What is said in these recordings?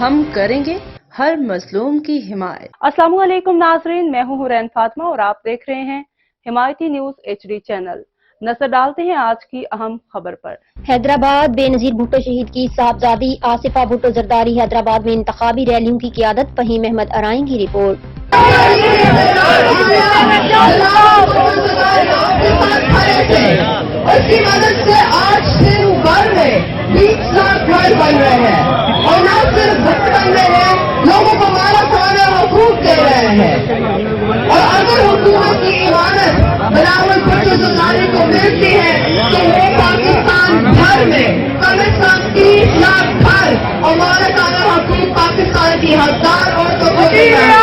ہم کریں گے ہر مظلوم کی حمایت۔ السلام علیکم ناظرین، میں ہوں حورین فاطمہ اور آپ دیکھ رہے ہیں حمایتی نیوز HD چینل۔ نظر ڈالتے ہیں آج کی اہم خبر پر۔ حیدرآباد بے نظیر بھٹو شہید کی صاحبزادی آصفہ بھٹو زرداری حیدرآباد میں انتخابی ریلیوں کی قیادت فہیم احمد ارائیں کی رپورٹ۔ اس کی مدد سے آج دن بھر میں 20 لاکھ گھر بن رہے ہیں اور نہ صرف گھر بن رہے ہیں، لوگوں کو مالا سانا حقوق دے رہے ہیں۔ اور اگر حکومت کی ایمانت بلاول بھٹو زرداری کو ملتی ہے تو وہ پاکستان بھر میں کم از کم 30 لاکھ گھر اور مالا سانا حقوق پاکستان کی 1000 عورتوں کو دے رہے ہیں۔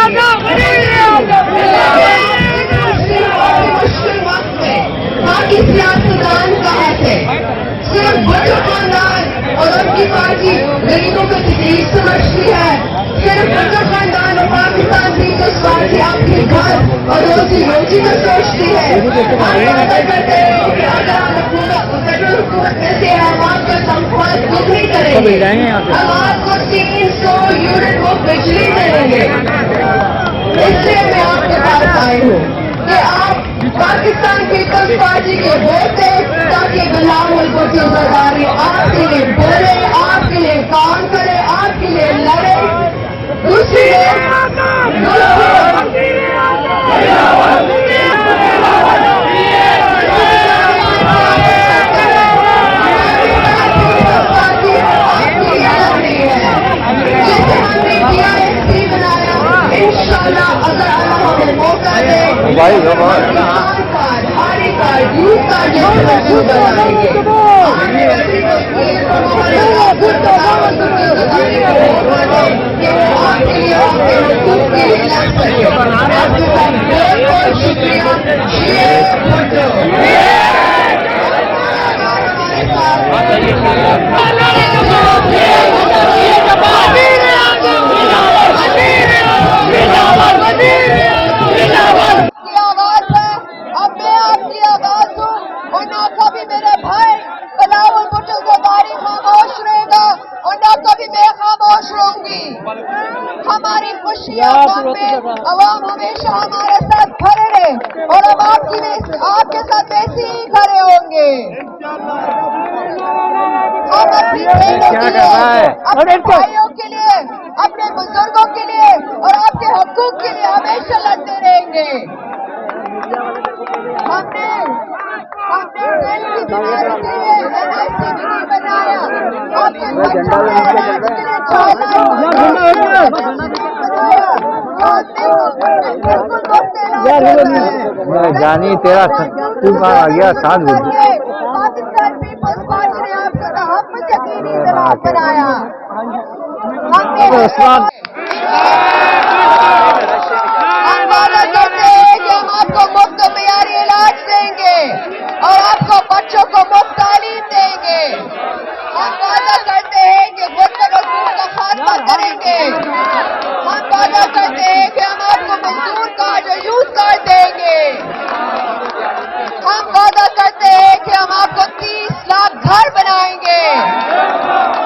مشکل وقت میں باقی سیاستدان کہاں تھے؟ صرف بھٹو خاندان اور ان کی پارٹی غریبوں کو تکلیف سمجھتی ہے۔ صرف بھٹو خاندان اور پاکستان پیپلز پارٹی آپ کے گھر اور روزی روٹی کو سوچتی ہے۔ ہم وعدہ کرتے ہیں کہ اگر ہم فیڈرل حکومت میں سے ہم آپ کا تنخواہ دگنی کریں گے، ہم آپ کو 300 یونٹ وہ بجلی دیں گے۔ اس لیے میں آپ کے پاس آئی ہوں کہ آپ پاکستان پیپلز پارٹی کے ووٹ دیں تاکہ بلاول بھٹو زرداری آپ کے لیے بولے، آپ کے لیے کام کرے، آپ کے لیے لڑے۔ دوسری انشاءاللہ اگر اللہ ہمیں موقع دے ہاری کارڈ یوز کارڈ جیسے وجود بنائیں گے۔ ہماری خوشیاں میں عوام ہمیشہ ہمارے ساتھ کھڑے رہے اور ہم آپ کے ساتھ ویسے ہی کھڑے ہوں گے۔ ہم اپنی بہنوں کے لیے، اپنے بھائیوں کے لیے، اپنے بزرگوں کے لیے اور آپ کے حقوق کے لیے ہمیشہ لڑتے رہیں گے۔ ہم نے NIC بھی نہیں بنایا، آپ کے بچوں کے علاج کے لیے جانی تیرا آ گیا ساتھ پاکستان پیپلز پارٹی نے آپ کو تحفظ یقینی بنایا۔ ہم وعدہ کرتے ہیں کہ ہم آپ کو مفت و معیاری علاج دیں گے اور آپ کو بچوں کو مفت تعلیم دیں گے۔ ہم وعدہ کرتے ہیں کہ غربت اور بھوک کا خاتمہ کریں گے۔ ہم وعدہ کرتے ہیں کہ ہم آپ کو مزدور کارڈ اور یوتھ کارڈ دیں گے۔ ہم وعدہ کرتے ہیں کہ ہم آپ کو 30 لاکھ گھر بنائیں گے،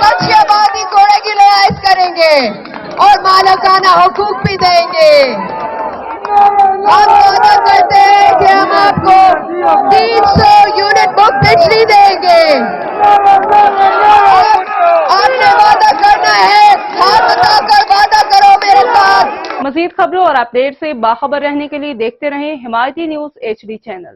کچی آبادی کوڑے کی رعایت کریں گے اور مالکانہ حقوق بھی دیں گے۔ ہم وعدہ کرتے ہیں کہ ہم آپ کو 300 یونٹ مفت بجلی دیں گے۔ آپ نے وعدہ کرنا ہے، ہاتھ اٹھا کر وعدہ کرو میرے ساتھ۔ مزید خبروں اور اپڈیٹ سے باخبر رہنے کے لیے دیکھتے رہیں حمایتی نیوز HD چینل۔